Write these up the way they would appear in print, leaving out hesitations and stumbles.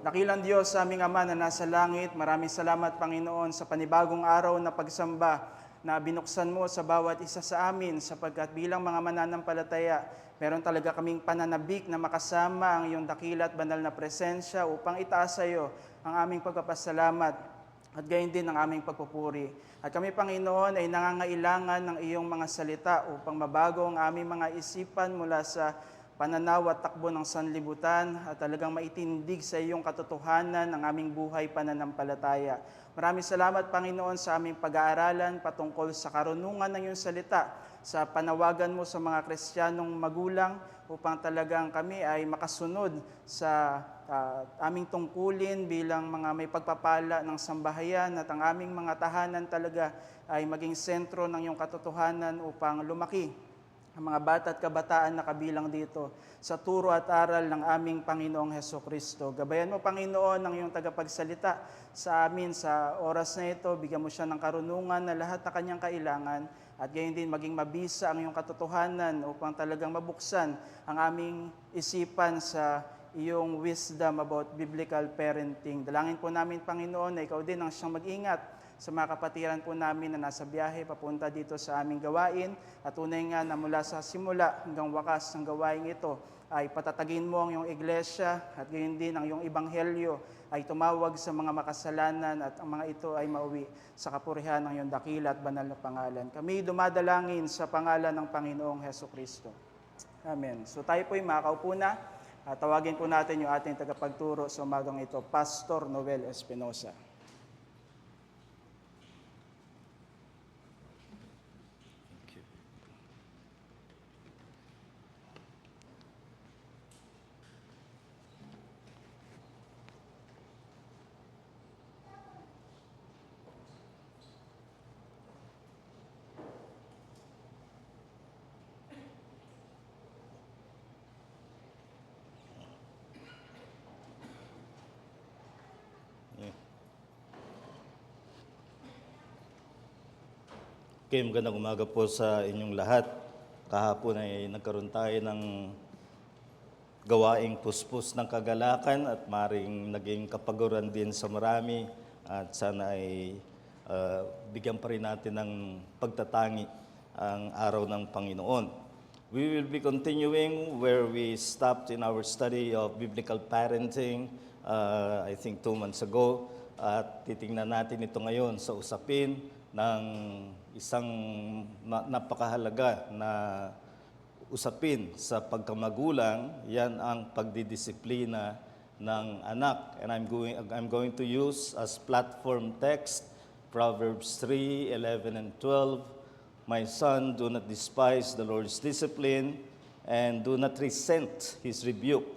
Dakilang Diyos sa aming Ama na nasa langit, maraming salamat Panginoon sa panibagong araw na pagsamba na binuksan mo sa bawat isa sa amin sapagkat bilang mga mananampalataya, meron talaga kaming pananabik na makasama ang iyong dakila at banal na presensya upang itaas sa iyo ang aming pagpapasalamat at gayon din ang aming pagpupuri. At kami Panginoon ay nangangailangan ng iyong mga salita upang mabago ang aming mga isipan mula sa pananaw at takbo ng sanlibutan at talagang maitindig sa iyong katotohanan ng aming buhay pananampalataya. Maraming salamat Panginoon sa aming pag-aaralan patungkol sa karunungan ng iyong salita, sa panawagan mo sa mga Kristiyanong magulang upang talagang kami ay makasunod sa aming tungkulin bilang mga may pagpapala ng sambahayan at ang aming mga tahanan talaga ay maging sentro ng iyong katotohanan upang lumaki ang mga bata at kabataan na kabilang dito sa turo at aral ng aming Panginoong Hesukristo. Gabayan mo, Panginoon, ang iyong tagapagsalita sa amin sa oras na ito. Bigyan mo siya ng karunungan na lahat na kanyang kailangan at gayon din maging mabisa ang iyong katotohanan upang talagang mabuksan ang aming isipan sa iyong wisdom about biblical parenting. Dalangin po namin, Panginoon, na ikaw din ang siyang mag-ingat sa mga kapatiran po namin na nasa biyahe papunta dito sa aming gawain at tunay nga na mula sa simula hanggang wakas ng gawain ito ay patatagin mo ang iyong iglesia at gayon din ang iyong ebanghelyo ay tumawag sa mga makasalanan at ang mga ito ay mauwi sa kapurihan ng iyong dakila at banal na pangalan. Kami dumadalangin sa pangalan ng Panginoong Hesukristo. Amen. So tayo po ay makakaupo na at tawagin po natin yung ating tagapagturo sa umagang ito, Pastor Noel Espinosa. Okay, magandang umaga po sa inyong lahat. Kahapon ay nagkaroon tayo ng gawaing puspos ng kagalakan at maring naging kapaguran din sa marami at sana ay bigyan pa rin natin ng pagtatangi ang araw ng Panginoon. We will be continuing where we stopped in our study of biblical parenting, I think 2 months ago. At titingnan natin ito ngayon sa usapin ng isang napakahalaga na usapin sa pagkamagulang, yan ang pagdidisiplina ng anak. And I'm going to use as platform text Proverbs 3:11 and 12. My son, do not despise the Lord's discipline and do not resent his rebuke,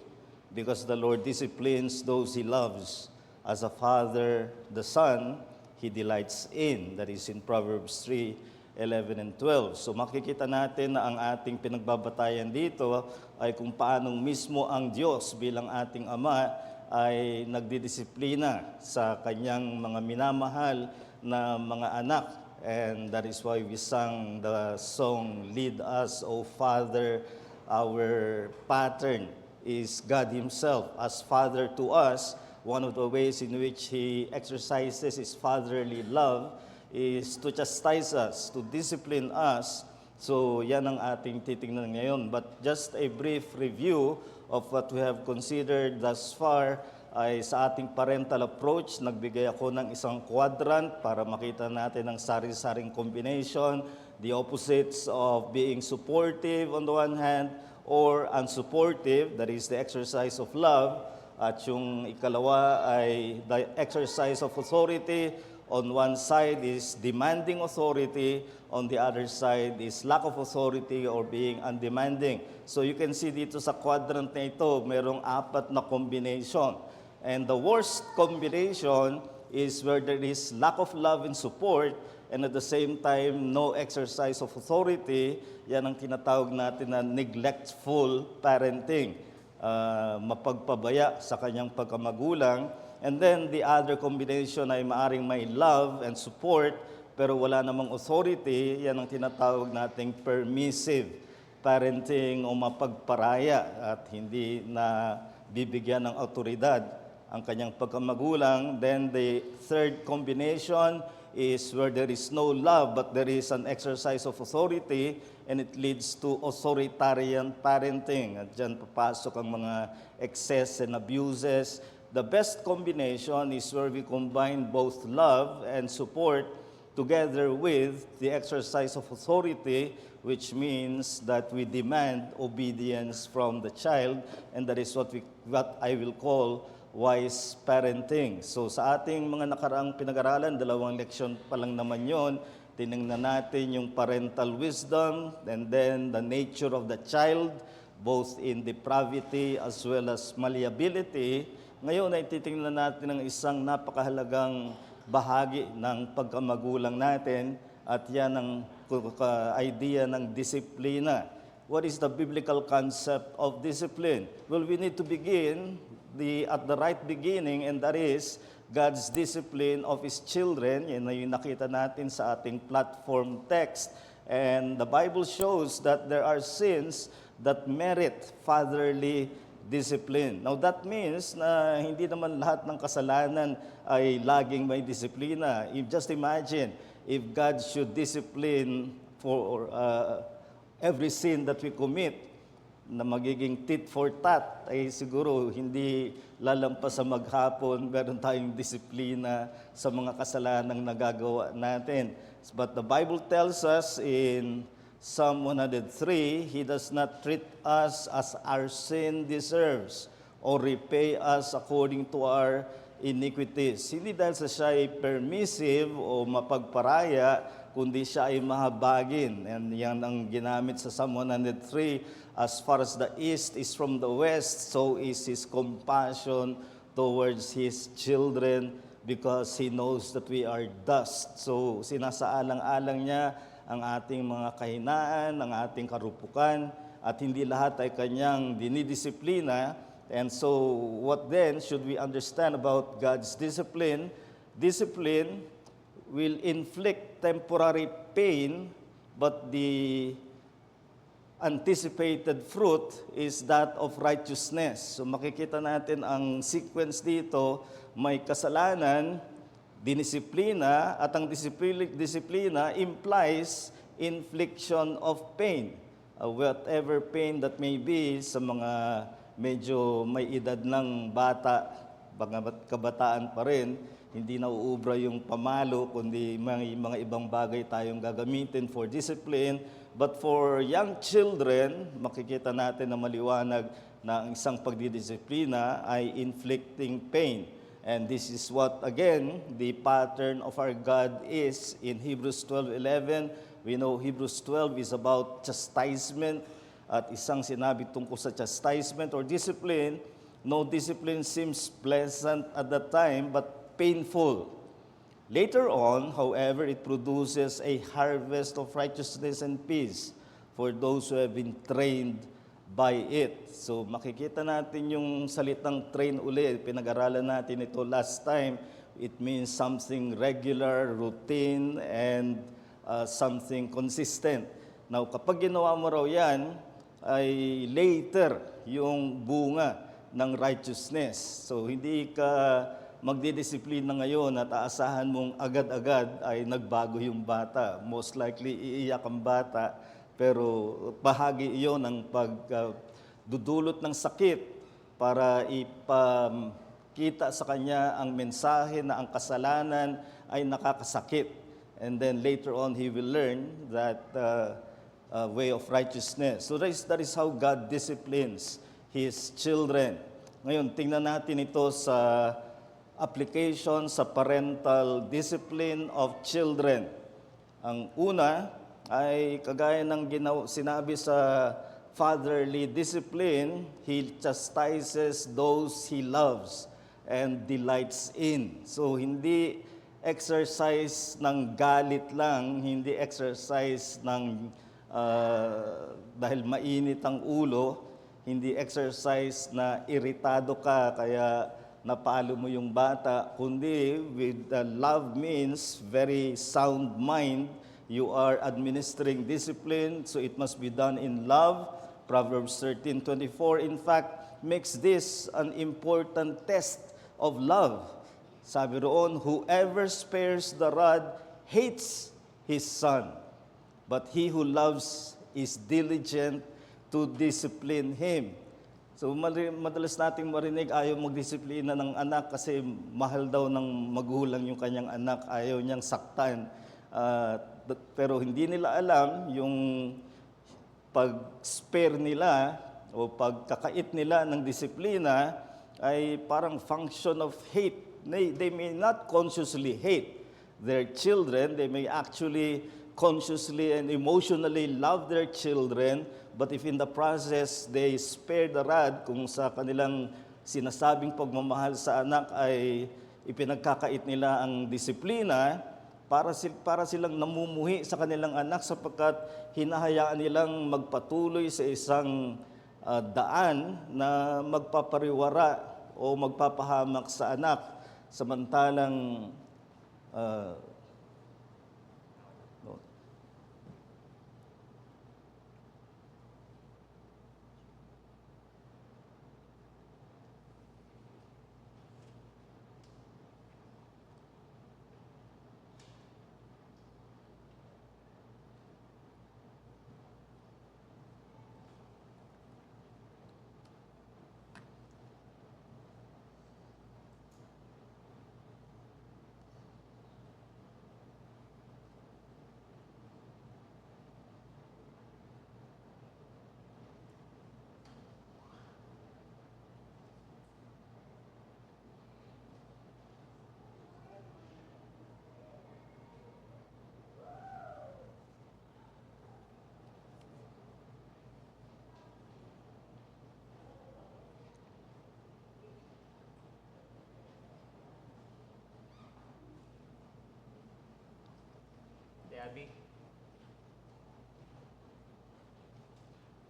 because the Lord disciplines those he loves. As a father, the son, he delights in. That is in Proverbs 3:11 and 12. So makikita natin na ang ating pinagbabatayan dito ay kung paanong mismo ang Diyos bilang ating Ama ay nagdidisiplina sa kanyang mga minamahal na mga anak. And that is why we sang the song, Lead Us, O Father. Our pattern is God Himself as Father to us. One of the ways in which He exercises His fatherly love is to chastise us, to discipline us. So yan ang ating titingnan ngayon. But just a brief review of what we have considered thus far ay sa ating parental approach. Nagbigay ako ng isang quadrant para makita natin ang sari-saring combination, the opposites of being supportive on the one hand or unsupportive, that is the exercise of love. At yung ikalawa ay the exercise of authority. On one side is demanding authority, on the other side is lack of authority or being undemanding. So you can see dito sa quadrant na ito, merong 4 na combination. And the worst combination is where there is lack of love and support and at the same time no exercise of authority. Yan ang tinatawag natin na neglectful parenting. Mapagpabaya sa kanyang pagkamagulang. And then the other combination ay maaring may love and support pero wala namang authority. Yan ang tinatawag nating permissive parenting o mapagparaya at hindi na bibigyan ng autoridad ang kanyang pagkamagulang. Then the third combination is where there is no love but there is an exercise of authority, and it leads to authoritarian parenting. At dyan papasok ang mga excess and abuses. The best combination is where we combine both love and support together with the exercise of authority, which means that we demand obedience from the child, and that is what I will call wise parenting. So sa ating mga nakaraang pinag-aralan, 2 leksyon pa lang naman yon, tinignan natin yung parental wisdom and then the nature of the child, both in depravity as well as malleability. Ngayon ay titingnan natin ang isang napakahalagang bahagi ng pagkamagulang natin, at yan ang idea ng disiplina. What is the biblical concept of discipline? Well, we need to begin at the right beginning, and that is God's discipline of His children. Yan na yung nakita natin sa ating platform text. And the Bible shows that there are sins that merit fatherly discipline. Now that means na hindi naman lahat ng kasalanan ay laging may disiplina. Just imagine if God should discipline for every sin that we commit, na magiging tit for tat, ay siguro hindi lalampas sa maghapon, meron tayong disiplina sa mga kasalanang nagagawa natin. But the Bible tells us in Psalm 103, He does not treat us as our sin deserves or repay us according to our iniquities. Hindi dahil sa siya ay permissive o mapagparaya, kundi siya ay mahabagin. And yan ang ginamit sa Psalm 103, as far as the east is from the west, so is His compassion towards His children, because He knows that we are dust. So sinasaalang-alang niya ang ating mga kahinaan, ang ating karupukan, at hindi lahat ay kanyang dinidisiplina. And so what then should we understand about God's discipline? Discipline will inflict temporary pain, but the anticipated fruit is that of righteousness. So makikita natin ang sequence dito, may kasalanan, dinisiplina, at ang disiplina implies infliction of pain. Whatever pain that may be sa mga medyo may edad ng bata, kabataan pa rin, hindi na uubra yung pamalo, kundi mga ibang bagay tayong gagamitin for discipline. But for young children, makikita natin na maliwanag na ang isang pagdidisiplina ay inflicting pain. And this is what, again, the pattern of our God is in Hebrews 12:11. We know Hebrews 12 is about chastisement, at isang sinabi tungkol sa chastisement or discipline. No discipline seems pleasant at that time, but painful. Later on, however, it produces a harvest of righteousness and peace for those who have been trained by it. So makikita natin yung salitang train uli. Pinag-aralan natin ito last time. It means something regular, routine, and something consistent. Now, kapag ginawa mo raw yan, ay later yung bunga ng righteousness. So hindi ka magdidisiplina ngayon at aasahan mong agad-agad ay nagbago yung bata. Most likely, iiyak ang bata, pero bahagi iyon ng pagdudulot ng sakit para ipakita sa kanya ang mensahe na ang kasalanan ay nakakasakit. And then later on, he will learn that way of righteousness. So that is how God disciplines His children. Ngayon, tingnan natin ito sa application sa parental discipline of children. Ang una ay kagaya ng sinabi sa fatherly discipline, He chastises those He loves and delights in. So hindi exercise ng galit lang, hindi exercise ng dahil mainit ang ulo, hindi exercise na iritado ka kaya napalo mo yung bata, kundi with love means very sound mind. You are administering discipline, so it must be done in love. Proverbs 13:24, in fact, makes this an important test of love. Sabi roon, whoever spares the rod hates his son, but he who loves is diligent to discipline him. So madalas nating marinig, ayaw magdisiplina ng anak kasi mahal daw ng magulang yung kanyang anak, ayaw niyang saktan. Pero hindi nila alam yung pag-spare nila o pagkakait nila ng disiplina ay parang function of hate. They may not consciously hate their children, they may actually consciously and emotionally love their children, but if in the process they spare the rod, kung sa kanilang sinasabing pagmamahal sa anak ay ipinagkakait nila ang disiplina, para silang namumuhi sa kanilang anak sapagkat hinahayaan nilang magpatuloy sa isang daan na magpapariwara o magpapahamak sa anak, samantalang Abby.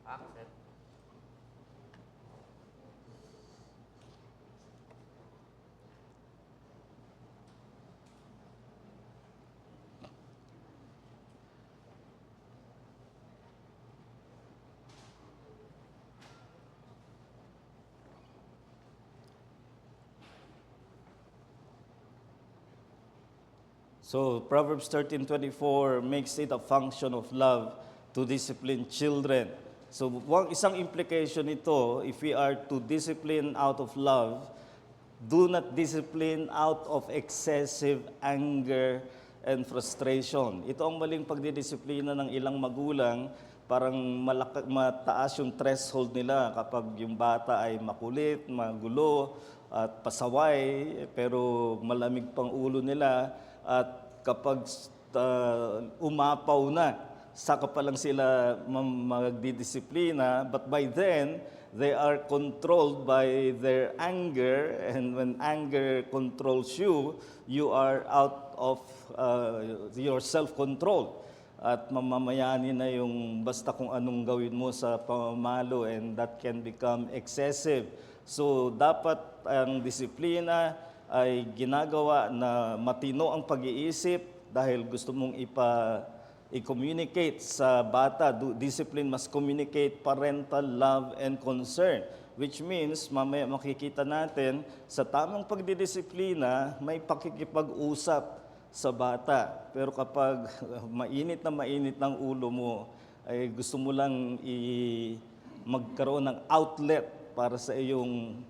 Accept. So Proverbs 13:24 makes it a function of love to discipline children. So isang implication nito, if we are to discipline out of love, do not discipline out of excessive anger and frustration. Ito ang maling pagdidisiplina ng ilang magulang, parang mataas yung threshold nila kapag yung bata ay makulit, magulo, at pasaway, pero malamig pang ulo nila. At kapag umapaw na, saka pa lang sila magdidisiplina, but by then, they are controlled by their anger, and when anger controls you, you are out of your self-control. At mamamayani na yung basta kung anong gawin mo sa pamamalo, and that can become excessive. So dapat ang disiplina ay ginagawa na matino ang pag-iisip dahil gusto mong i-communicate sa bata. Discipline must communicate parental love and concern, which means mamaya makikita natin sa tamang pagdidisiplina may pakikipag-usap sa bata. Pero kapag mainit ng ulo mo, ay gusto mo lang magkaroon ng outlet para sa iyong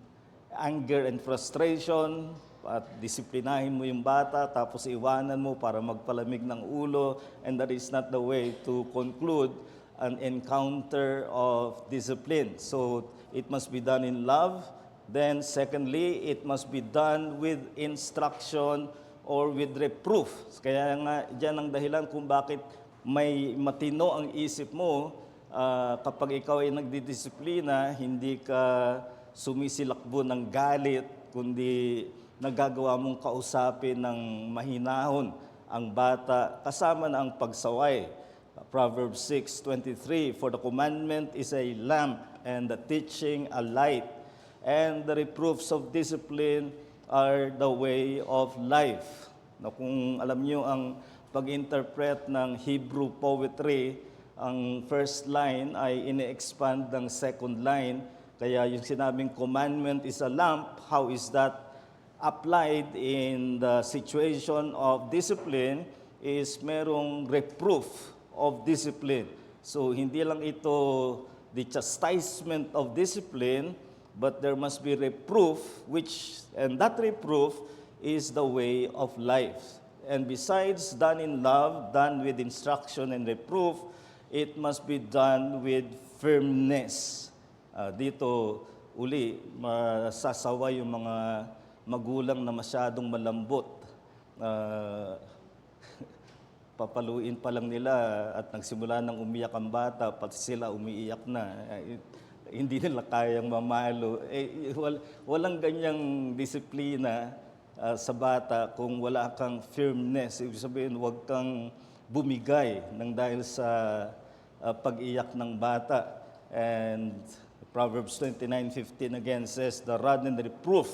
anger and frustration, at disiplinahin mo yung bata, tapos iwanan mo para magpalamig ng ulo, and that is not the way to conclude an encounter of discipline. So, it must be done in love. Then, secondly, it must be done with instruction or with reproof. Kaya nga, dyan ang dahilan kung bakit may matino ang isip mo kapag ikaw ay nagdidisiplina, hindi ka sumisilakbo ng galit, kundi nagagawa mong kausapin ng mahinahon ang bata, kasama na ang pagsaway. Proverbs 6:23, for the commandment is a lamp and the teaching a light, and the reproofs of discipline are the way of life. Na kung alam niyo ang pag-interpret ng Hebrew poetry, ang first line ay ini-expand ng second line. Kaya yung sinabing commandment is a lamp, how is that applied in the situation of discipline is merong reproof of discipline. So hindi lang ito the chastisement of discipline, but there must be reproof, and that reproof is the way of life. And besides done in love, done with instruction and reproof, it must be done with firmness. Dito, uli, masasawa yung mga magulang na masyadong malambot. Papaluin pa lang nila at nagsimula nang umiyak ang bata, pati sila umiiyak na. Hindi nila kayang mamalo. Walang ganyang disiplina sa bata kung wala kang firmness. Ibig sabihin, huwag kang bumigay ng dahil sa pag-iyak ng bata. And Proverbs 29:15 again says, the rod and the reproof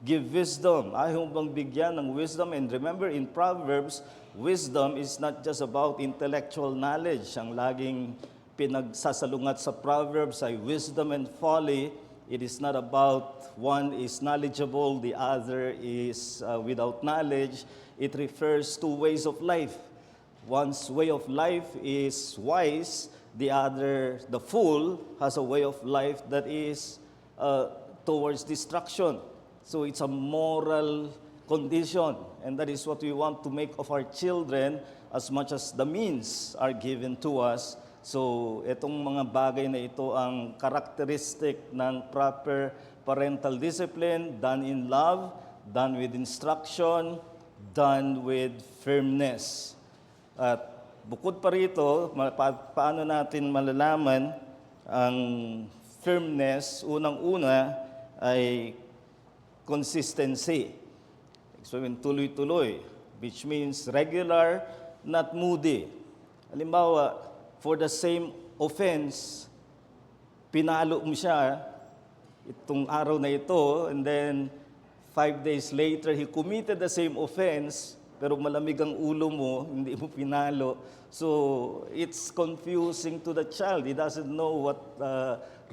give wisdom. Ayaw bang bigyan ng wisdom? And remember, in Proverbs, wisdom is not just about intellectual knowledge. Ang laging pinagsasalungat sa Proverbs ay wisdom and folly. It is not about one is knowledgeable, the other is without knowledge. It refers to ways of life. One's way of life is wise, the other, the fool, has a way of life that is towards destruction. So it's a moral condition, and that is what we want to make of our children as much as the means are given to us. So itong mga bagay na ito ang characteristic ng proper parental discipline, done in love, done with instruction, done with firmness. At bukod pa rito, paano natin malalaman ang firmness? Unang-una ay consistency. So, tuloy-tuloy, which means regular, not moody. Halimbawa, for the same offense, pinalo mo siya itong araw na ito, and then 5 days later, he committed the same offense, pero malamig ang ulo mo, hindi mo pinalo. So, it's confusing to the child. He doesn't know what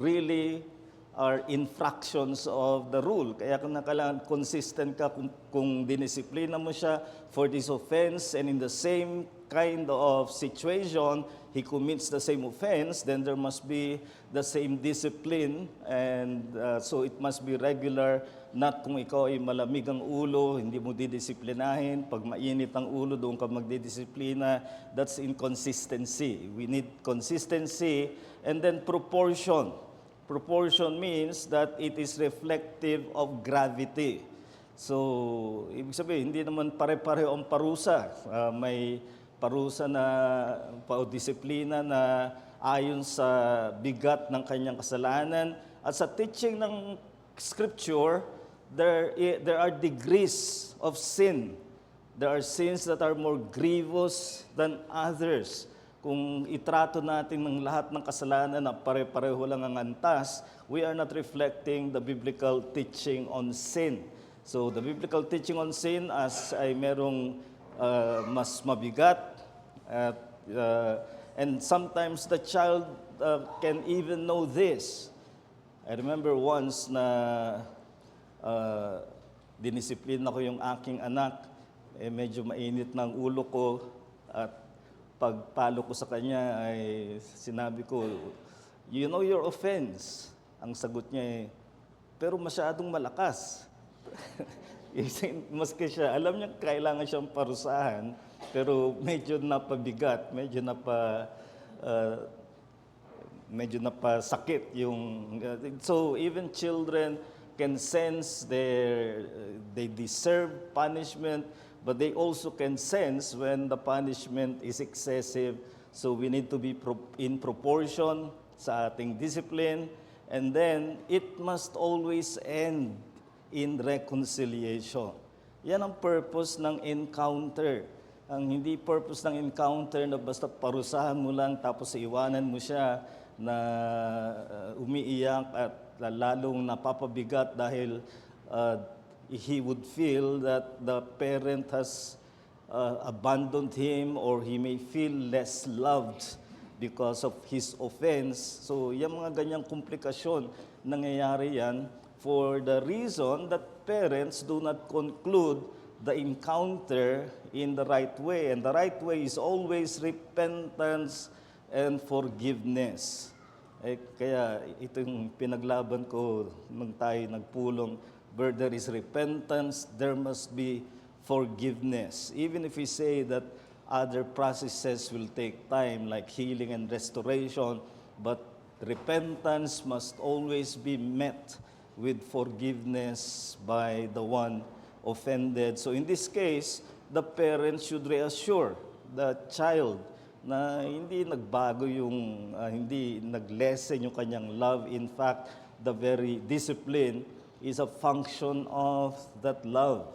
really are infractions of the rule. Kaya kung kailangan consistent ka kung dinisiplina mo siya for this offense, and in the same kind of situation, he commits the same offense, then there must be the same discipline, and so it must be regular, not kung ikaw ay malamig ang ulo, hindi mo didisiplinahin, pag mainit ang ulo, doon ka magdidisiplina. That's inconsistency. We need consistency, and then proportion. Proportion means that it is reflective of gravity. So, ibig sabihin, hindi naman pare-pareho ang parusa. May parusa na disiplina na ayon sa bigat ng kanyang kasalanan. At sa teaching ng Scripture, there are degrees of sin. There are sins that are more grievous than others. Kung itrato natin ng lahat ng kasalanan na pare-pareho lang ang antas, we are not reflecting the biblical teaching on sin. So the biblical teaching on sin as ay merong mas mabigat, and sometimes the child can even know this. I remember once na dinisiplina ko yung aking anak, medyo mainit ng ulo ko, at pagpalo ko sa kanya ay sinabi ko, you know your offense. Ang sagot niya pero masyadong malakas. Maski siya, alam niya kailangan siyang parusahan, pero medyo napabigat, medyo napasakit yung... so even children can sense they deserve punishment, but they also can sense when the punishment is excessive. So we need to be in proportion sa ating discipline. And then, it must always end in reconciliation. Yan ang purpose ng encounter. Ang hindi purpose ng encounter na basta parusahan mo lang tapos iwanan mo siya na umiiyak at lalong napapabigat dahil he would feel that the parent has abandoned him, or he may feel less loved because of his offense. So, yung mga ganyang komplikasyon, nangyayari yan for the reason that parents do not conclude the encounter in the right way. And the right way is always repentance and forgiveness. Kaya itong pinaglaban ko nung tayo nagpulong, where there is repentance, there must be forgiveness. Even if we say that other processes will take time, like healing and restoration, but repentance must always be met with forgiveness by the one offended. So in this case, the parents should reassure the child na hindi nagbago yung, hindi nag-lessen yung kanyang love. In fact, the very discipline is a function of that love.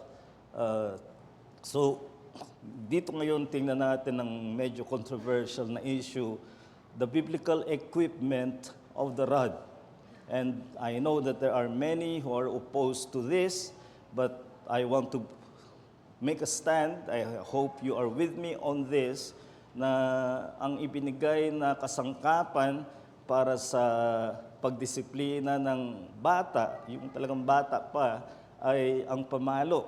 So, dito ngayon tingnan natin ng medyo controversial na issue, the biblical equipment of the rod. And I know that there are many who are opposed to this, but I want to make a stand. I hope you are with me on this, na ang ibinigay na kasangkapan para sa pagdisiplina ng bata, yung talagang bata pa, ay ang pamalo.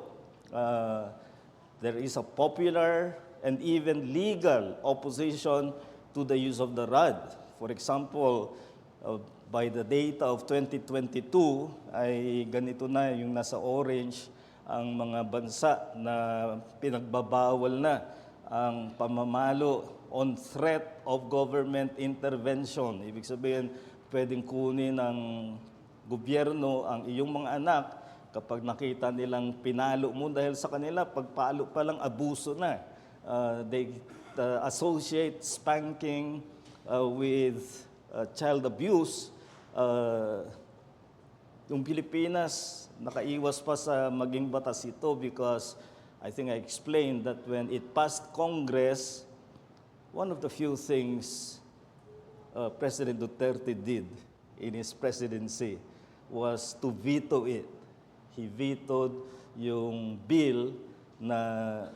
There is a popular and even legal opposition to the use of the rod. For example, by the data of 2022, ay ganito na yung nasa orange ang mga bansa na pinagbabawal na ang pamamalo on threat of government intervention. Ibig sabihin, pwedeng kunin ng gobyerno ang iyong mga anak kapag nakita nilang pinalo mo dahil sa kanila, pagpalo pa lang abuso na. They associate spanking with child abuse. Yung Pilipinas, nakaiwas pa sa maging batas ito because I think I explained that when it passed Congress, one of the few things President Duterte did in his presidency was to veto it. He vetoed yung bill na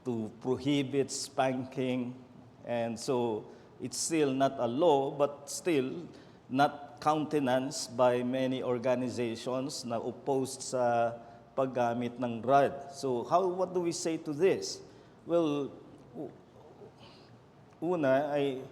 to prohibit spanking, and so it's still not a law, but still not countenanced by many organizations na opposed sa paggamit ng rod. So what do we say to this? Well, una ay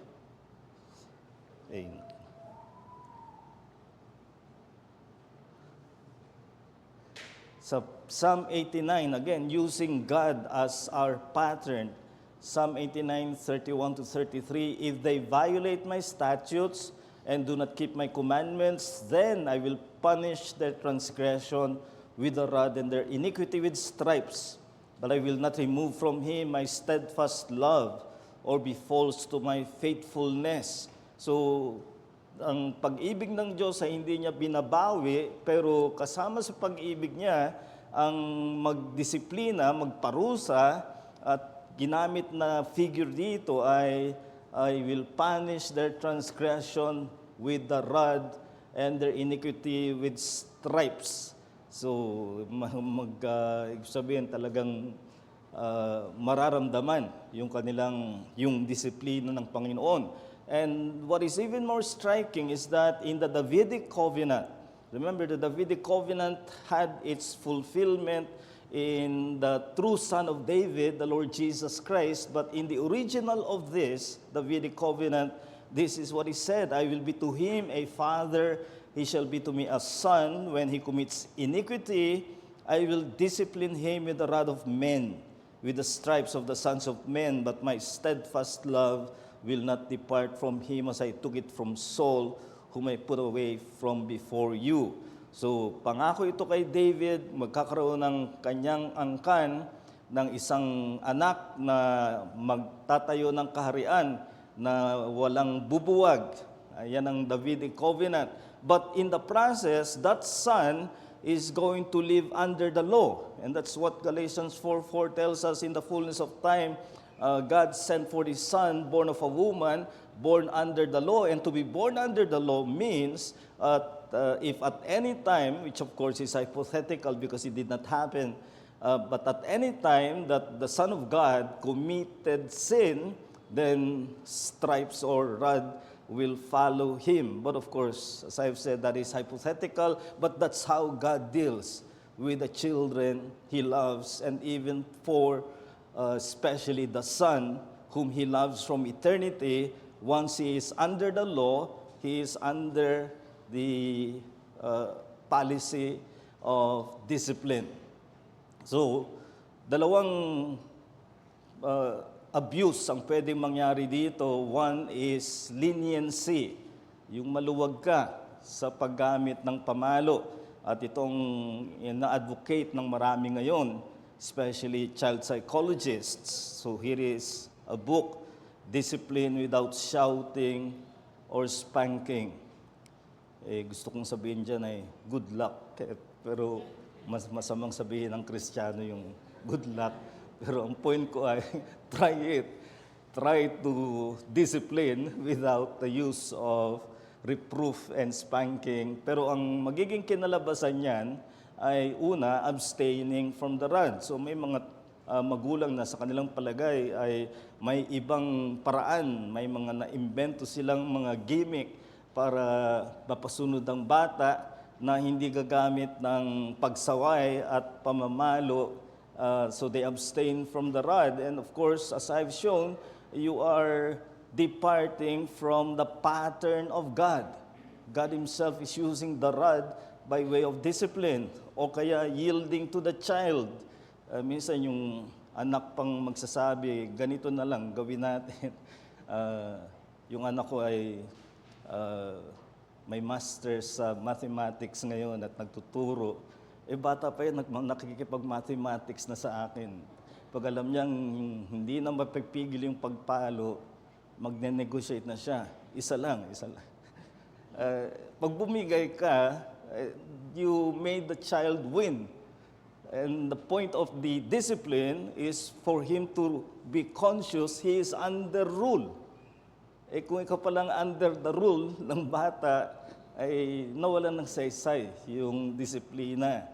sa Psalm 89, again, using God as our pattern, Psalm 89, 31 to 33, if they violate my statutes and do not keep my commandments, then I will punish their transgression with a rod and their iniquity with stripes. But I will not remove from him my steadfast love or be false to my faithfulness. So, ang pag-ibig ng Diyos ay hindi niya binabawi, pero kasama sa pag-ibig niya, ang magdisiplina, magparusa, at ginamit na figure dito ay I will punish their transgression with the rod and their iniquity with stripes. So, ibig sabihin talagang mararamdaman yung disiplina ng Panginoon. And what is even more striking is that in the Davidic covenant, remember the Davidic covenant had its fulfillment in the true Son of David, the Lord Jesus Christ, but in the original of this Davidic covenant, this is what he said, I will be to him a father, he shall be to me a son. When he commits iniquity, I will discipline him with the rod of men, with the stripes of the sons of men, but my steadfast love will not depart from him as I took it from Saul, whom I put away from before you. So, pangako ito kay David, magkakaroon ng kanyang angkan ng isang anak na magtatayo ng kaharian na walang bubuwag. Ayan ang Davidic covenant. But in the process, that son is going to live under the law. And that's what Galatians 4:4 tells us, in the fullness of time, God sent forth his son, born of a woman, born under the law. And to be born under the law means if at any time, which of course is hypothetical because it did not happen, but at any time that the Son of God committed sin, then stripes or rod will follow him. But of course, as I've said, that is hypothetical, but that's how God deals with the children He loves, and even for especially the Son, whom He loves from eternity. Once He is under the law, He is under the policy of discipline. So, dalawang abuse ang pwedeng mangyari dito. One is leniency, yung maluwag ka sa paggamit ng pamalo. At itong ina-advocate ng marami ngayon, especially child psychologists. So here is a book, Discipline Without Shouting or Spanking. Gusto kong sabihin dyan ay good luck. Pero mas masamang sabihin ng Kristiyano yung good luck. Pero ang point ko ay try it. Try to discipline without the use of reproof and spanking. Pero ang magiging kinalabasan niyan ay una, abstaining from the rod. So may mga magulang na sa kanilang palagay ay may ibang paraan, may mga naimbento silang mga gimmick para mapasunod ang bata na hindi gagamit ng pagsaway at pamamalo. So they abstain from the rod. And of course, as I've shown, you are departing from the pattern of God. God Himself is using the rod by way of discipline o kaya yielding to the child. Minsan yung anak pang magsasabi, ganito na lang, gawin natin. Yung anak ko ay may master's sa mathematics ngayon at nagtuturo. Bata pa yan, nakikipag-mathematics na sa akin. Pag alam niyang hindi na mapagpigil yung pagpalo, magne-negotiate na siya. Isa lang. Pag bumigay ka, you made the child win. And the point of the discipline is for him to be conscious he is under rule. Kung ikaw palang under the rule ng bata, ay nawalan ng saysay yung disiplina.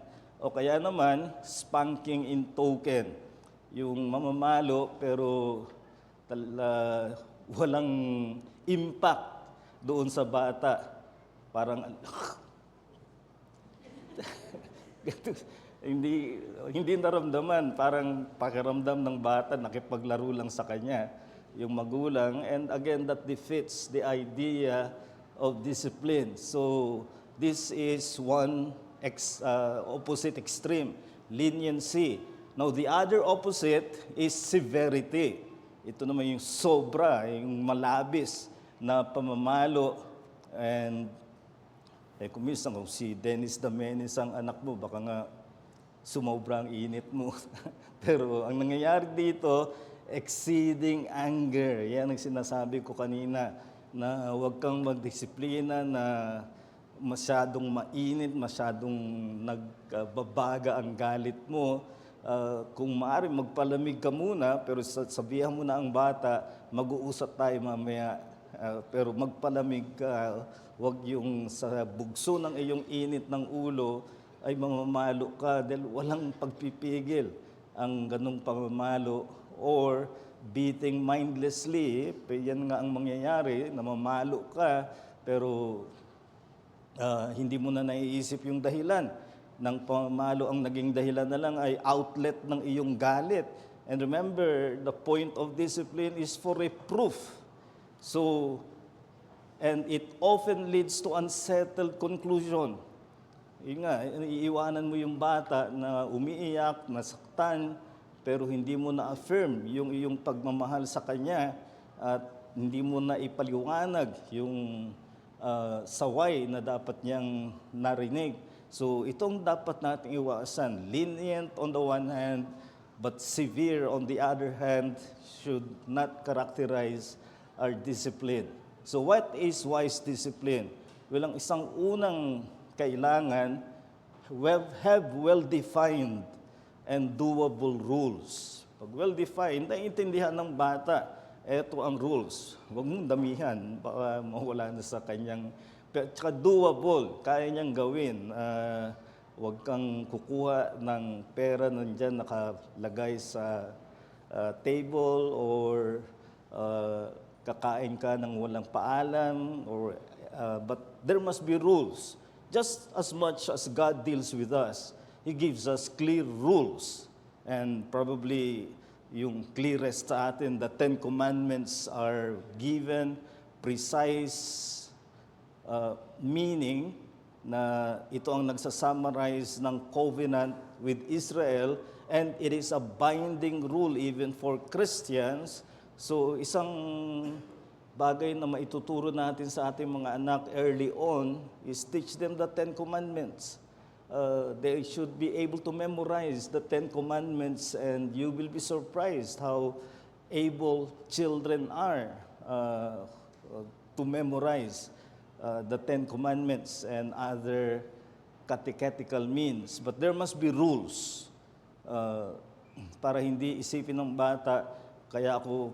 O kaya naman, spanking in token. Yung mamamalo pero walang impact doon sa bata. Parang hindi naramdaman, parang pakiramdam ng bata nakipaglaro lang sa kanya yung magulang, and again that defeats the idea of discipline. So this is one opposite extreme, leniency. Now the other opposite is severity. Ito naman yung sobra, yung malabis na pamamalo. And kung minsan si Dennis the Menace ang anak mo, baka nga sumobra ang init mo. Pero ang nangyayari dito, exceeding anger. Yan ang sinasabi ko kanina, na huwag kang magdisiplina na masyadong mainit, masyadong nagbabaga ang galit mo. Kung maaari, magpalamig ka muna, pero sabihan mo na ang bata, mag-uusap tayo mamaya. Pero magpalamig ka, huwag yung sa bugso ng iyong init ng ulo ay mamamalo ka dahil walang pagpipigil ang ganong pamamalo, or beating mindlessly. Yan nga ang mangyayari, namamalo ka pero hindi mo na naiisip yung dahilan ng pamamalo. Ang naging dahilan na lang ay outlet ng iyong galit. And remember, the point of discipline is for reproof. So, and it often leads to unsettled conclusion. Yun nga, iiwanan mo yung bata na umiiyak, nasaktan, pero hindi mo na-affirm yung iyong pagmamahal sa kanya at hindi mo na ipaliwanag yung saway na dapat niyang narinig. So itong dapat nating iwasan. Lenient on the one hand, but severe on the other hand should not characterize our discipline. So what is wise discipline? Well, ang isang unang kailangan, have well-defined and doable rules. Pag well-defined, naiintindihan ng bata, eto ang rules. Huwag mong damihan, baka mawala na sa kanyang... Tsaka doable, kaya niyang gawin. Huwag kang kukuha ng pera nandyan nakalagay sa table or kakain ka ng walang paalam, but there must be rules. Just as much as God deals with us, He gives us clear rules. And probably yung clearest sa atin, the Ten Commandments are given precise meaning na ito ang nagsasummarize ng covenant with Israel, and it is a binding rule even for Christians. So isang bagay na maituturo natin sa ating mga anak early on is teach them the Ten Commandments. They should be able to memorize the Ten Commandments, and you will be surprised how able children are to memorize the Ten Commandments and other catechetical means. But there must be rules para hindi isipin ng bata, kaya ako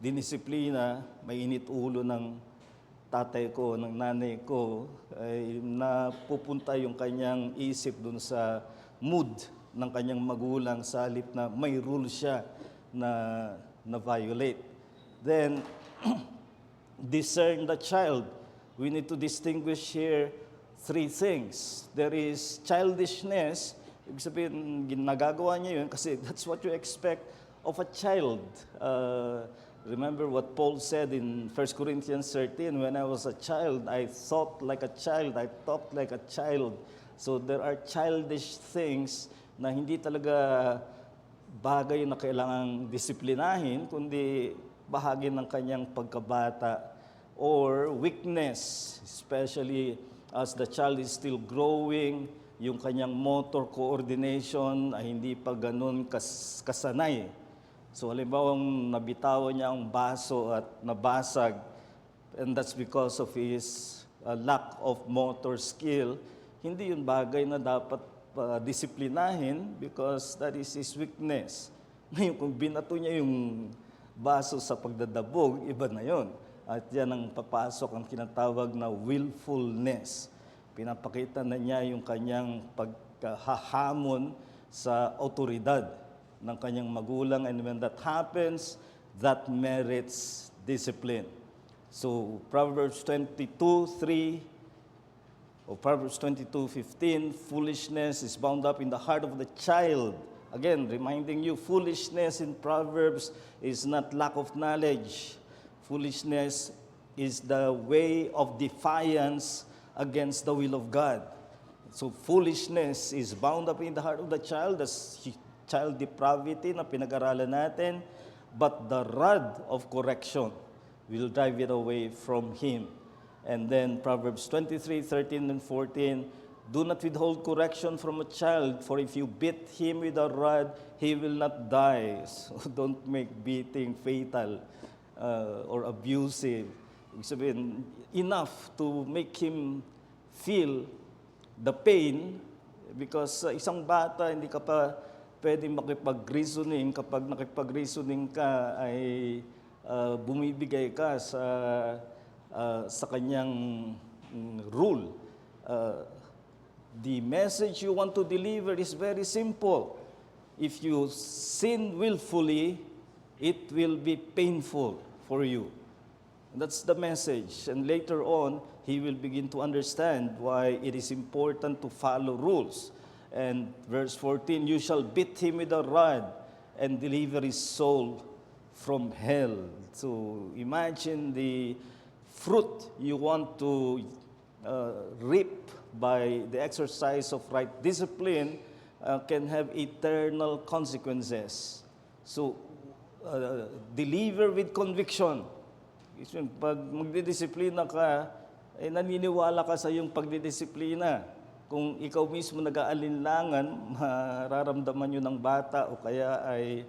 dinisiplina, mainit ulo ng tatay ko, ng nanay ko, ay napupunta yung kanyang isip dun sa mood ng kanyang magulang sa halip na may rule siya na violate. Then, discern the child. We need to distinguish here three things. There is childishness. Ibig sabihin, nagagawa niya yun kasi that's what you expect of a child. Remember what Paul said in 1 Corinthians 13, when I was a child, I thought like a child, I talked like a child. So there are childish things na hindi talaga bagay na kailangang disiplinahin, kundi bahagi ng kanyang pagkabata. Or weakness, especially as the child is still growing, yung kanyang motor coordination ay hindi pa ganun kasanay. So halimbawa, nabitawan niya ang baso at nabasag, and that's because of his lack of motor skill, hindi yun bagay na dapat disiplinahin because that is his weakness. Ngayon, kung binato niya yung baso sa pagdadabog, iba na yun. At yan ang papasok ang tinatawag na willfulness. Pinapakita na niya yung kanyang paghahamon sa otoridad ng kanyang magulang, and when that happens, that merits discipline. So Proverbs 22:3 or Proverbs 22:15, foolishness is bound up in the heart of the child. Again, reminding you, foolishness in Proverbs is not lack of knowledge. Foolishness is the way of defiance against the will of God. So foolishness is bound up in the heart of the child, that's child depravity na pinag-aralan natin, but the rod of correction will drive it away from him. And then Proverbs 23:13 and 14, do not withhold correction from a child, for if you beat him with a rod, he will not die. So don't make beating fatal or abusive. Ibig sabihin, enough to make him feel the pain, because isang bata, hindi ka pa pwedeng makipag-reasoning. Kapag nakipag-reasoning ka, ay bumibigay ka sa kanyang rule. The message you want to deliver is very simple. If you sin willfully, it will be painful for you. That's the message. And later on, he will begin to understand why it is important to follow rules. And verse 14, you shall beat him with a rod and deliver his soul from hell. So imagine the fruit you want to reap by the exercise of right discipline can have eternal consequences. So deliver with conviction. Pag magdidisiplina ka, naniniwala ka sa iyong pagdidisiplina. Kung ikaw mismo nag-aalinlangan, mararamdaman yun ng bata o kaya ay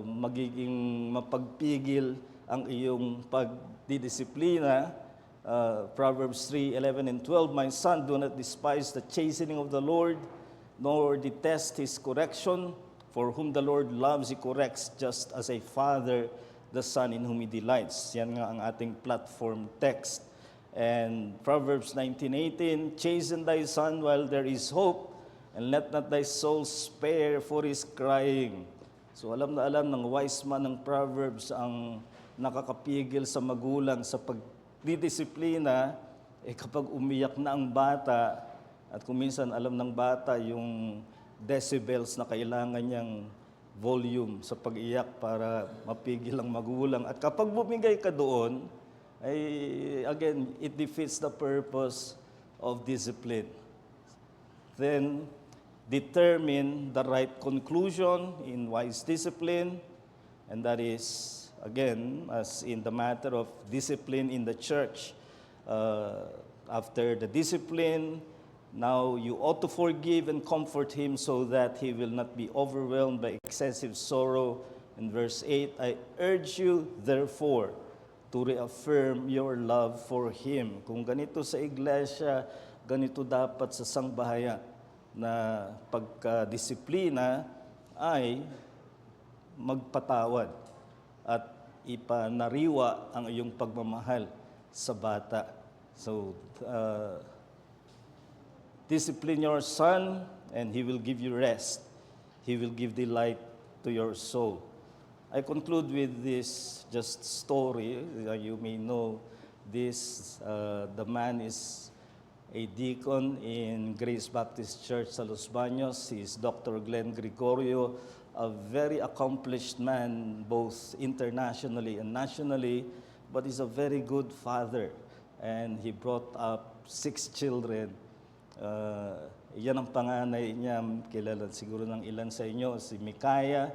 magiging mapagpigil ang iyong pagdidisiplina. Proverbs 3:11 and 12, my son, do not despise the chastening of the Lord, nor detest his correction, for whom the Lord loves, he corrects, just as a father the son in whom he delights. Yan nga ang ating platform text. And Proverbs 19:18, chasten thy son while there is hope, and let not thy soul spare for his crying. So alam na alam ng wise man ng Proverbs ang nakakapigil sa magulang sa pagdidisiplina, kapag umiyak na ang bata, at kung minsan alam ng bata yung decibels na kailangan niyang volume sa pag-iyak para mapigil ang magulang. At kapag bumigay ka doon, ay again, it defeats the purpose of discipline. Then, determine the right conclusion in wise discipline, and that is, again, as in the matter of discipline in the church, after the discipline, now you ought to forgive and comfort him so that he will not be overwhelmed by excessive sorrow. In verse 8, I urge you, therefore, to reaffirm your love for him. Kung ganito sa iglesia, ganito dapat sa sangbahayan, na pagka-disiplina ay magpatawad at ipanariwa ang iyong pagmamahal sa bata. So, discipline your son, and he will give you rest. He will give delight to your soul. I conclude with this just story. You may know this. The man is a deacon in Grace Baptist Church sa Los Baños. He is Dr. Glenn Gregorio, a very accomplished man, both internationally and nationally, but he's a very good father. And he brought up 6 children. Yan ang panganay niya, kilala siguro ng ilan sa inyo, si Mikaya,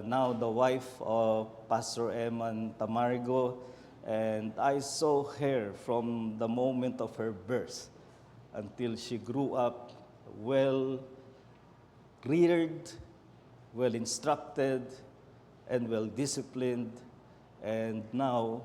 now the wife of Pastor Eman Tamargo, and I saw her from the moment of her birth until she grew up well reared, well instructed, and well disciplined, and now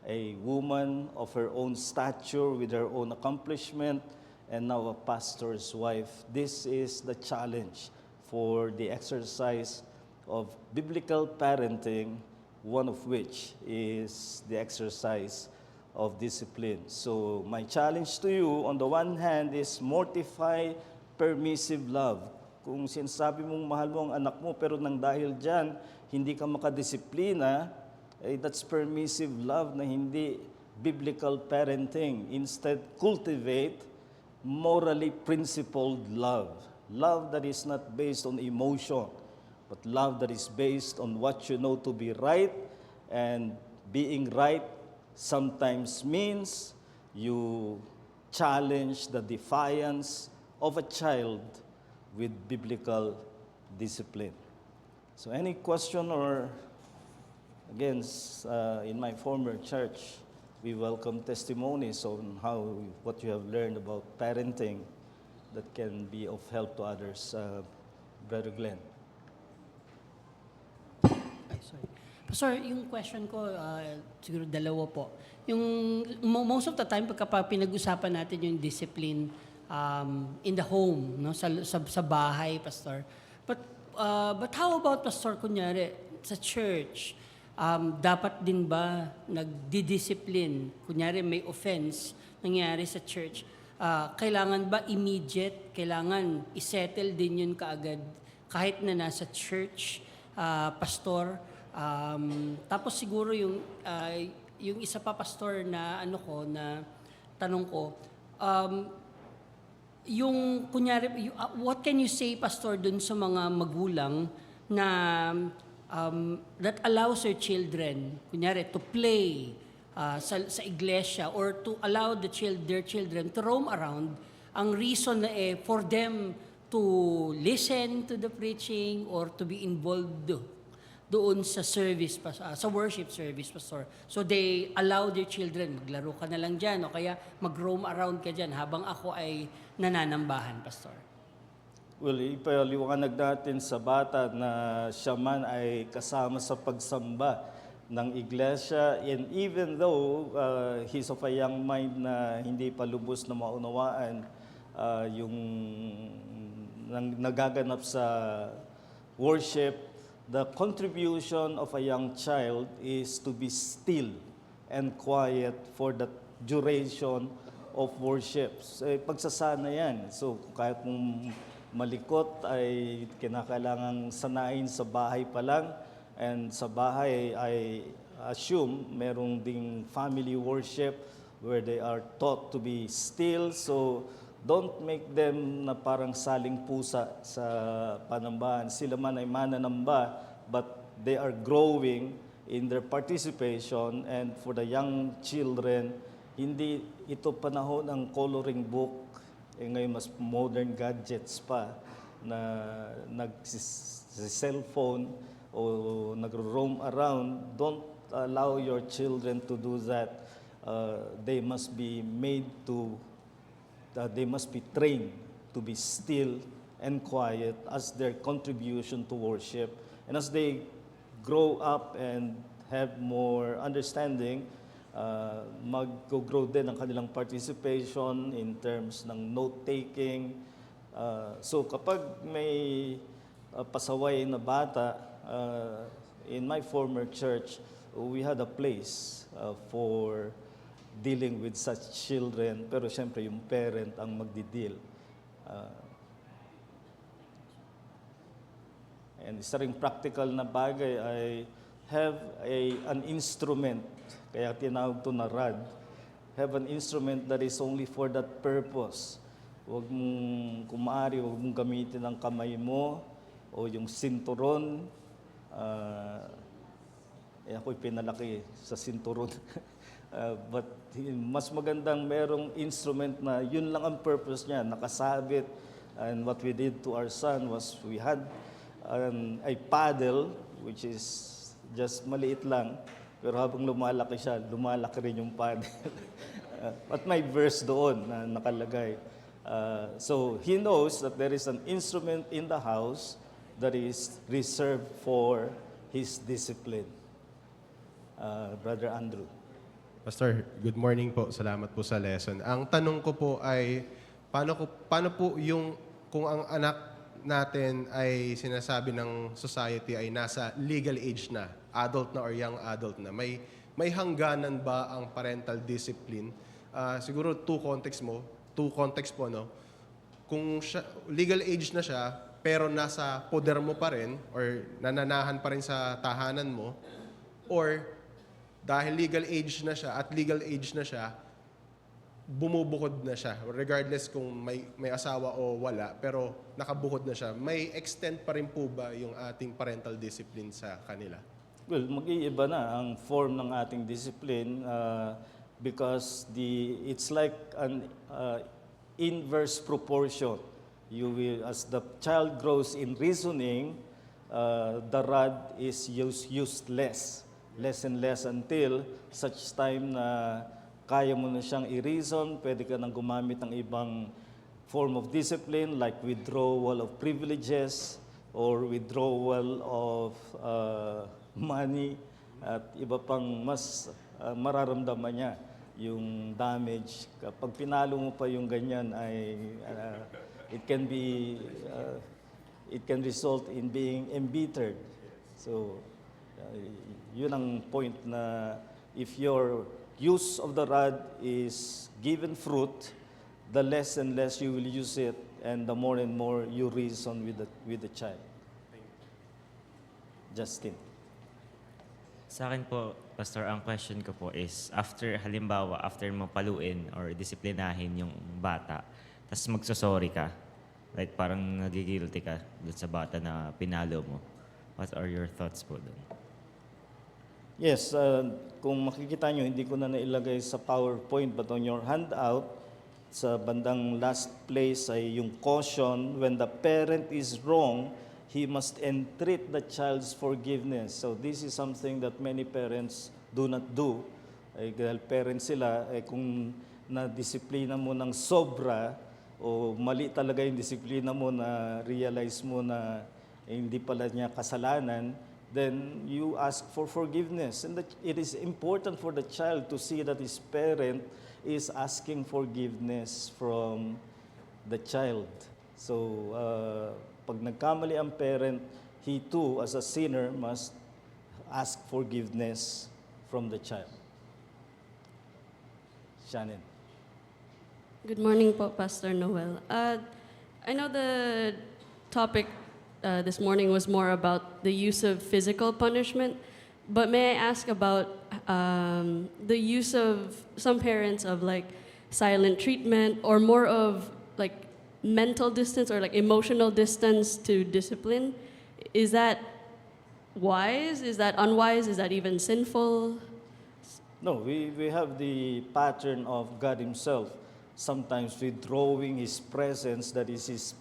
a woman of her own stature with her own accomplishment, and now a pastor's wife. This is the challenge for the exercise of biblical parenting, one of which is the exercise of discipline. So my challenge to you, on the one hand, is mortify permissive love. Kung sinasabi mong mahal mo ang anak mo, pero nang dahil dyan, hindi ka makadisiplina, that's permissive love na hindi biblical parenting. Instead, cultivate morally principled love. Love that is not based on emotion, but love that is based on what you know to be right. And being right sometimes means you challenge the defiance of a child with biblical discipline. So any question or, again, in my former church, we welcome testimonies on what you have learned about parenting that can be of help to others. Brother Glenn. Ay, sorry. Pastor, yung question ko, siguro dalawa po. Yung most of the time, pagka pinag-usapan natin yung discipline in the home, no, sa bahay, Pastor. But how about, Pastor, kunyari, sa church? Dapat din ba nagdi-discipline? Kunyari may offense nangyari sa church. Kailangan ba immediate? Kailangan isettle din yun kaagad kahit na nasa church, pastor? Tapos siguro yung isa pa, pastor, na na tanong ko, yung kunyari, what can you say, pastor, dun sa mga magulang na that allows their children, kunyari, to play sa iglesia or to allow their children to roam around, ang reason na for them to listen to the preaching or to be involved doon sa service, sa worship service, pastor. So they allow their children, maglaro ka na lang dyan o kaya mag-roam around ka dyan habang ako ay nananambahan, pastor. Well, ipaliwanag natin sa bata na siya man ay kasama sa pagsamba ng iglesia, and even though he's of a young mind na hindi pa lubos na maunawaan yung nagaganap sa worship, the contribution of a young child is to be still and quiet for the duration of worship. So, pagsasana yan. So, kahit kung malikot ay kinakailangang sanayin sa bahay pa lang, and sa bahay ay assume merong ding family worship where they are taught to be still. So don't make them na parang saling pusa sa panambahan. Sila man ay mananamba, but they are growing in their participation. And for the young children, hindi ito panahon ng coloring book. Ngayon mas modern gadgets pa na nag-cellphone o nagro-roam around. Don't allow your children to do that. They must be made to they must be trained to be still and quiet as their contribution to worship. And as they grow up and have more understanding, mag-grow din ang kanilang participation in terms ng note-taking. So kapag may pasaway na bata, in my former church, we had a place for dealing with such children, pero siyempre yung parent ang magdi-deal. And isa ring practical na bagay ay have an instrument, kaya tinawag to na rod. Have an instrument that is only for that purpose. Huwag mong, kung maaari, huwag mong gamitin ang kamay mo o yung sinturon. Ako'y pinalaki sa sinturon. But mas magandang merong instrument na yun lang ang purpose niya, nakasabit. And what we did to our son was we had a paddle, which is just maliit lang. Pero habang lumalaki siya, lumalaki rin yung paddle. At may verse doon na nakalagay. So he knows that there is an instrument in the house that is reserved for his discipline. Brother Andrew. Pastor, good morning po. Salamat po sa lesson. Ang tanong ko po ay, paano po yung, kung ang anak natin ay sinasabi ng society ay nasa legal age na, adult na or young adult na, may hangganan ba ang parental discipline? Siguro two context po, no? Kung legal age na siya, pero nasa poder mo pa rin, or nananahan pa rin sa tahanan mo, or dahil legal age na siya, bumubukod na siya. Regardless kung may asawa o wala, pero nakabukod na siya. May extent pa rin po ba yung ating parental discipline sa kanila? Well, mag-iiba na ang form ng ating discipline because it's like an inverse proportion. You will, as the child grows in reasoning, the rod is used less and less until such time na kaya mo na siyang i-reason, pwede ka nang gumamit ng ibang form of discipline like withdrawal of privileges or withdrawal of money at iba pang mas mararamdaman niya yung damage. Kapag pinalo mo pa yung ganyan ay it can result in being embittered. So yun ang point na if your use of the rod is given fruit, the less and less you will use it, and the more and more you reason with the child. Justin. Sa akin po, Pastor, ang question ko po is, halimbawa, after mo paluin or disiplinahin yung bata, tapos magsosorry ka, like parang nagigilty ka dun sa bata na pinalo mo, what are your thoughts po dun? Yes, kung makikita nyo, hindi ko na nailagay sa PowerPoint, but on your handout, sa bandang last place ay yung caution, when the parent is wrong, he must entreat the child's forgiveness. So this is something that many parents do not do. Dahil parents sila, kung na-disiplina mo ng sobra, o mali talaga yung disiplina mo na realize mo na hindi pala niya kasalanan, then you ask for forgiveness. And it is important for the child to see that his parent is asking forgiveness from the child. So, pag nagkamali ang parent, he too, as a sinner, must ask forgiveness from the child. Shannon. Good morning po, Pastor Noel. I know the topic this morning was more about the use of physical punishment, But may I ask about the use of some parents of like silent treatment or more of like mental distance or like emotional distance to discipline? Is that wise? Is that unwise? Is that even sinful? No, we have the pattern of God Himself, sometimes withdrawing His presence, that is His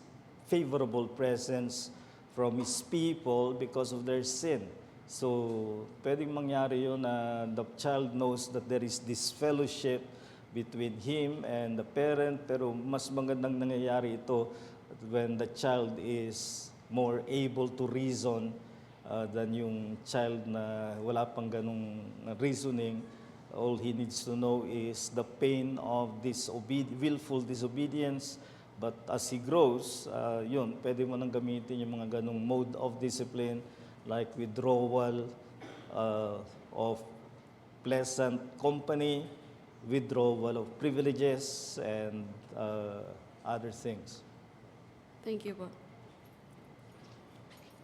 favorable presence from His people because of their sin. So, pwedeng mangyari yun na the child knows that there is this fellowship between him and the parent, pero mas magandang nangyayari ito when the child is more able to reason than yung child na wala pang ganong reasoning. All he needs to know is the pain of willful disobedience. But as he grows, yun, pwede mo nang gamitin yung mga ganong mode of discipline like withdrawal of pleasant company, withdrawal of privileges, and other things. Thank you po.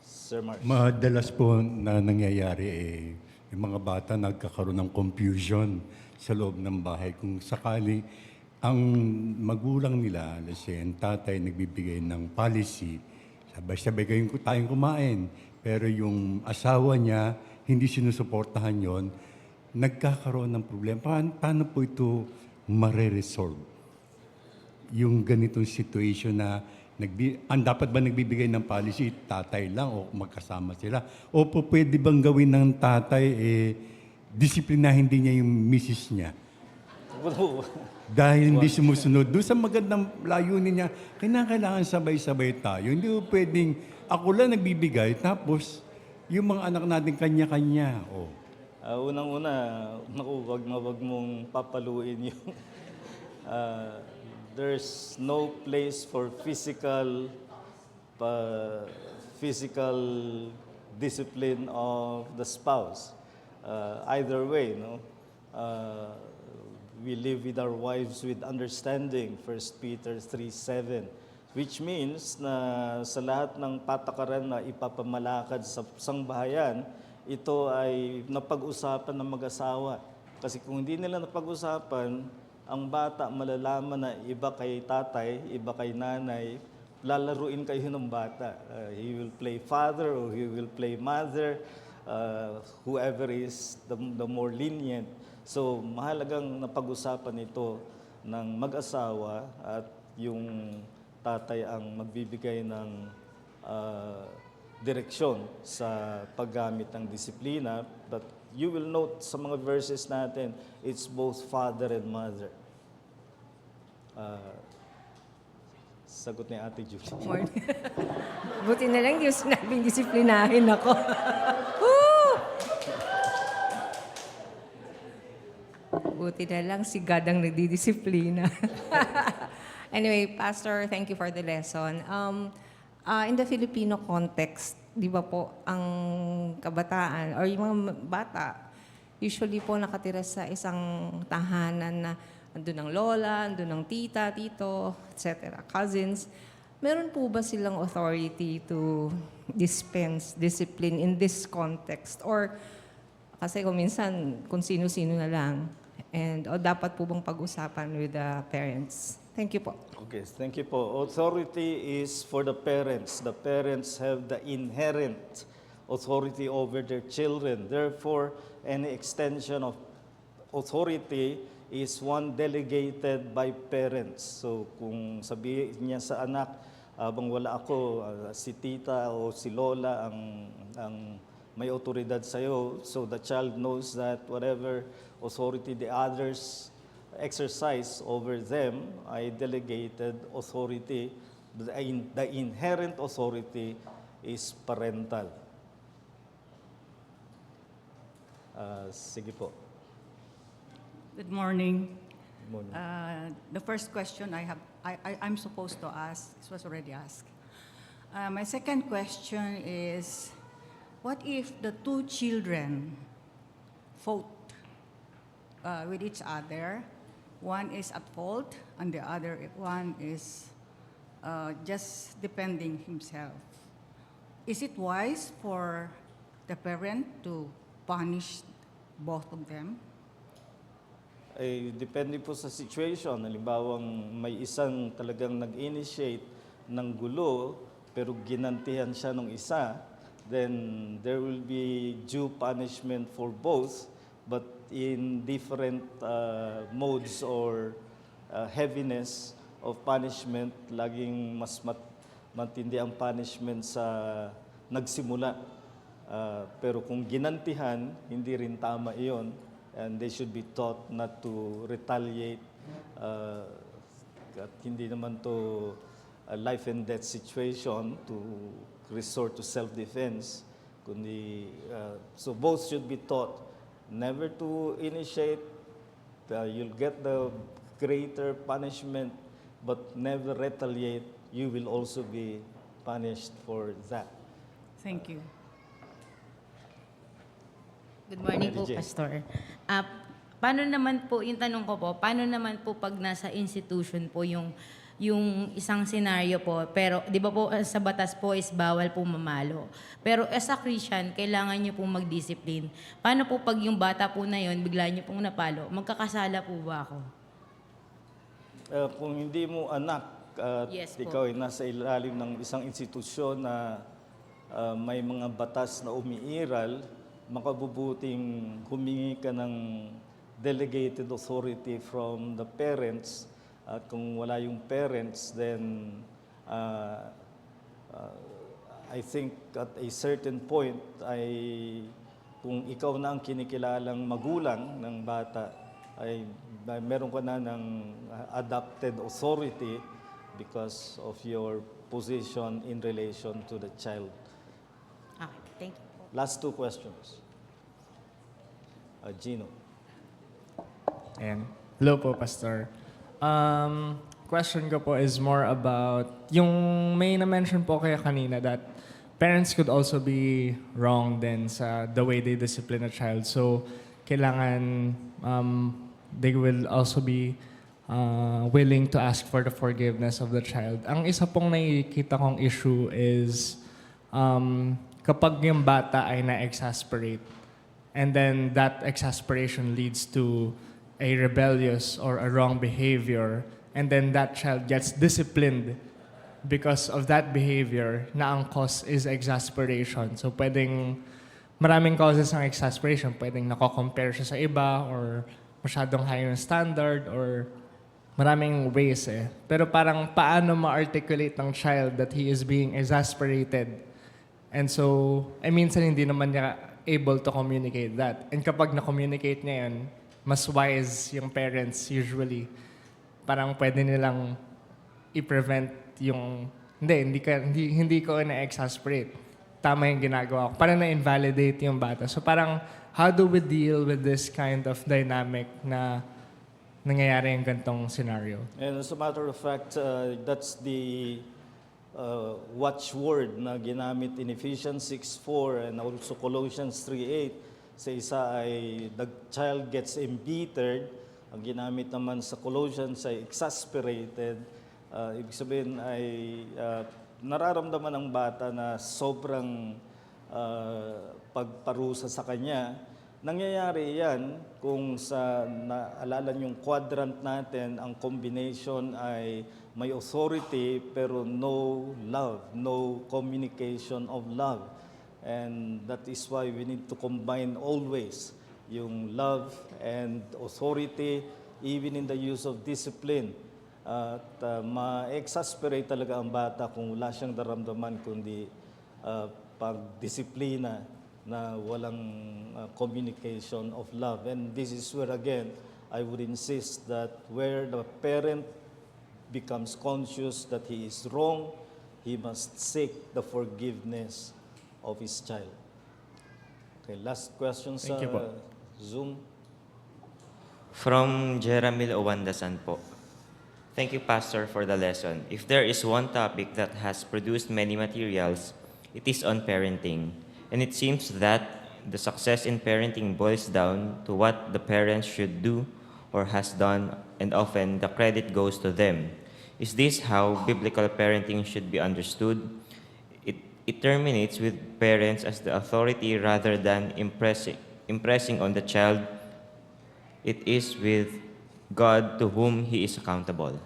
Sir Mark. Madalas po na nangyayari yung mga bata nagkakaroon ng confusion sa loob ng bahay kung sakali ang magulang nila, let's say, ang tatay nagbibigay ng policy, sabay-sabay tayong kumain, pero yung asawa niya hindi sinusuportahan yon, nagkakaroon ng problema. Paano po ito mare-resolve? Yung ganitong situation na ang dapat ba nagbibigay ng policy, tatay lang o magkasama sila? O po pwede bang gawin ng tatay, disiplinahin din niya yung misis niya? Dahil hindi sumusunod. Doon sa magandang layunin niya, kailangan sabay-sabay tayo. Hindi po pwedeng ako lang nagbibigay, tapos yung mga anak natin kanya-kanya. Oh. Unang-una, wag mong papaluin yung there's no place for physical discipline of the spouse. Either way, no. We live with our wives with understanding, 1 Peter 3:7, which means na sa lahat ng patakaran na ipapamalakad sa sangbahayan, ito ay napag-usapan ng mag-asawa. Kasi kung hindi nila napag-usapan, ang bata malalaman na iba kay tatay, iba kay nanay, lalaruin kayo ng bata. He will play father or he will play mother, whoever is the more lenient. So, mahalagang napag-usapan ito ng mag-asawa at yung tatay ang magbibigay ng direksyon sa paggamit ng disiplina. But you will note sa mga verses natin, it's both father and mother. Sagot ni Ate Julie. Morning. Buti na lang yung sinabing disiplinahin ako. Woo! Buti na lang si God ang nagdidisiplina. Anyway, Pastor, thank you for the lesson. In the Filipino context, di ba po, ang kabataan or yung mga bata, usually po nakatira sa isang tahanan na andun ang lola, andun ang tita, tito, etc., cousins. Meron po ba silang authority to dispense discipline in this context? Or kasi kung minsan, kung sino-sino na lang. And dapat po bang pag-usapan with the parents? Thank you po. Okay, thank you po. Authority is for the parents. The parents have the inherent authority over their children. Therefore, any extension of authority is one delegated by parents. So kung sabihin niya sa anak, habang wala ako, si tita o si lola ang may otoridad sa'yo, so the child knows that whatever authority the others exercise over them ay delegated authority. The inherent authority is parental. Sige po. Good morning. Good morning. The first question I'm supposed to ask, this was already asked. My second question is, what if the two children fought with each other? One is at fault, and the other one is just defending himself. Is it wise for the parent to punish both of them? Ay, depende po sa situation. Halimbawa, may isang talagang nag-initiate ng gulo, pero ginantihan siya ng isa, then there will be due punishment for both, but in different modes or heaviness of punishment. Laging mas matindi ang punishment sa nagsimula. Pero kung ginantihan, hindi rin tama iyon. And they should be taught not to retaliate. At hindi naman to a life and death situation to resort to self-defense. Kundi, so both should be taught never to initiate. You'll get the greater punishment, but never retaliate. You will also be punished for that. Thank you. Good morning po, Mary Jane. Pastor. Paano naman po, yung tanong ko po, paano naman po pag nasa institution po yung isang senaryo po, pero di ba po sa batas po is bawal po mamalo. Pero as a Christian, kailangan nyo pong mag-discipline. Paano po pag yung bata po na yon bigla nyo pong napalo, magkakasala po ba ako? Kung hindi mo anak at Yes po. ikaw ay nasa ilalim ng isang institusyon na may mga batas na umiiral, makabubuting humingi ka ng delegated authority from the parents. At kung wala yung parents, then I think at a certain point ay kung ikaw na ang kinikilalang magulang ng bata, ay meron ka na ng adopted authority because of your position in relation to the child. Okay, thank you po. Last two questions. Gino. Ayan. Hello po, Pastor. Question ko po is more about, yung may na-mention po kayo kanina that parents could also be wrong din sa the way they discipline a child. So, kailangan they will also be willing to ask for the forgiveness of the child. Ang isa pong nakikita kong issue is kapag yung bata ay na-exasperate, and then that exasperation leads to a rebellious or a wrong behavior, and then that child gets disciplined because of that behavior na ang cause is exasperation. So pwedeng maraming causes ng exasperation. Pwedeng nako-compare siya sa iba or masyadong high yung standard or maraming ways eh. Pero parang paano ma-articulate ng child that he is being exasperated? And so, minsan hindi naman niya able to communicate that. And kapag na-communicate niya yun, mas wise yung parents usually. Parang pwede nilang i-prevent yung, hindi ko na-exasperate. Tama yung ginagawa ko. Parang na-invalidate yung bata. So parang, how do we deal with this kind of dynamic na nangyayari yung gantong scenario? And as a matter of fact, that's the watchword na ginamit in Ephesians 6:4 and also Colossians 3:8. Sa isa ay the child gets embittered. Ang ginamit naman sa Colossians ay exasperated. Ibig sabihin ay nararamdaman ng bata na sobrang pagparusa sa kanya. Nangyayari yan kung sa naalala yung quadrant natin, ang combination ay may authority pero no love, no communication of love. And that is why we need to combine always yung love and authority, even in the use of discipline. At ma-exasperate talaga ang bata kung wala siyang daramdaman kundi pagdisiplina na walang communication of love. And this is where again, I would insist that where the parent becomes conscious that he is wrong, he must seek the forgiveness of his child. Okay, last question sa Thank you po. Zoom. From Jeramil Owandasan po. Thank you, Pastor, for the lesson. If there is one topic that has produced many materials, it is on parenting. And it seems that the success in parenting boils down to what the parents should do or has done, and often the credit goes to them. Is this how biblical parenting should be understood? It terminates with parents as the authority rather than impressing on the child, it is with God to whom he is accountable.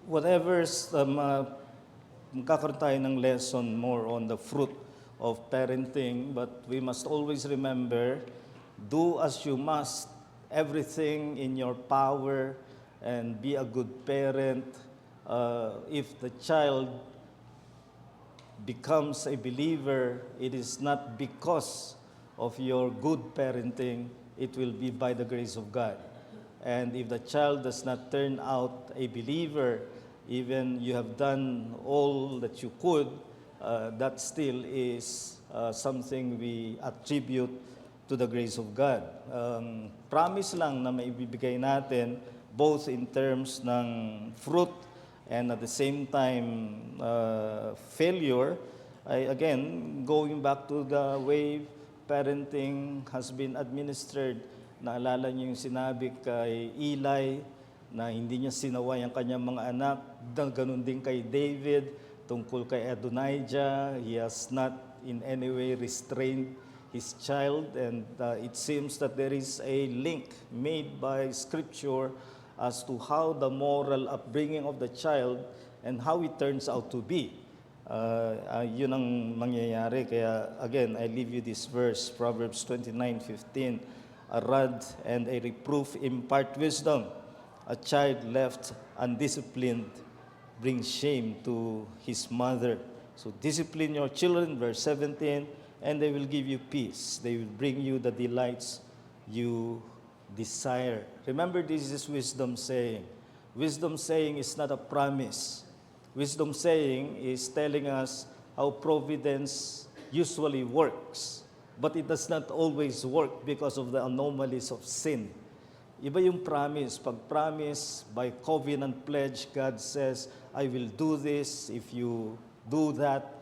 Whatever's magkakaroon tayo ng lesson more on the fruit of parenting, but we must always remember, do as you must, everything in your power, and be a good parent. If the child becomes a believer, it is not because of your good parenting, it will be by the grace of God. And if the child does not turn out a believer, even you have done all that you could, that still is something we attribute to the grace of God. Promise lang na maibibigay natin both in terms ng fruit and at the same time failure. Again, going back to the way parenting has been administered, naalala niyo yung sinabi kay Eli na hindi niya sinaway ang kanyang mga anak, ganun din kay David, tungkol kay Adonijah, he has not in any way restrained his child, and it seems that there is a link made by Scripture as to how the moral upbringing of the child and how it turns out to be. Yun ang mangyayari. Kaya again, I leave you this verse, Proverbs 29:15. A rod and a reproof impart wisdom. A child left undisciplined brings shame to his mother. So discipline your children, verse 17, and they will give you peace. They will bring you the delights you desire. Remember, this is wisdom saying. Wisdom saying is not a promise. Wisdom saying is telling us how providence usually works, but it does not always work because of the anomalies of sin. Iba yung promise. Pag promise, by covenant pledge, God says, I will do this if you do that.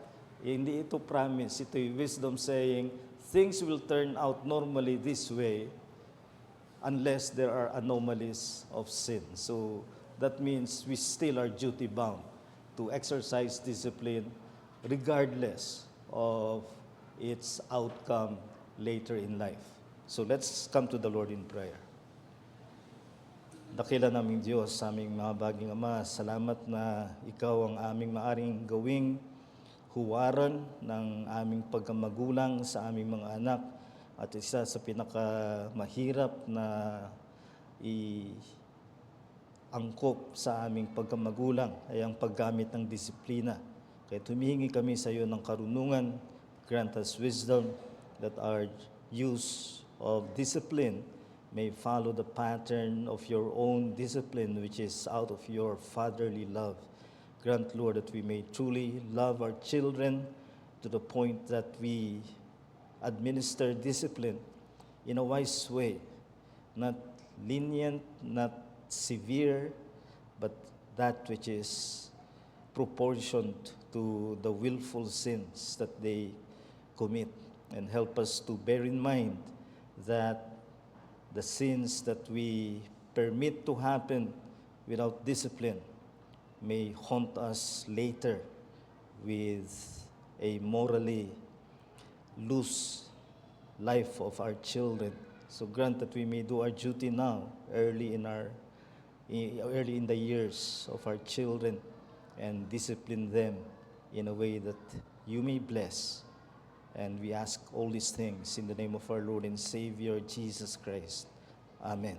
Hindi ito promise. Ito yung wisdom saying, things will turn out normally this way unless there are anomalies of sin. So that means we still are duty bound to exercise discipline regardless of its outcome later in life. So let's come to the Lord in prayer. Dakila naming Diyos, aming mga baging Ama, salamat na Ikaw ang aming maaring gawing huwaran ng aming pagkamagulang sa aming mga anak. At isa sa pinakamahirap na angkop sa aming pagkamagulang ay ang paggamit ng disiplina. Kaya tumihingi kami sa iyo ng karunungan, grant us wisdom that our use of discipline may follow the pattern of your own discipline, which is out of your fatherly love. Grant, Lord, that we may truly love our children to the point that we administer discipline in a wise way, not lenient, not severe, but that which is proportioned to the willful sins that they commit. And help us to bear in mind that the sins that we permit to happen without discipline may haunt us later with a morally loose life of our children. So grant that we may do our duty now, early in the years of our children, and discipline them in a way that you may bless. And we ask all these things in the name of our Lord and Savior, Jesus Christ. Amen.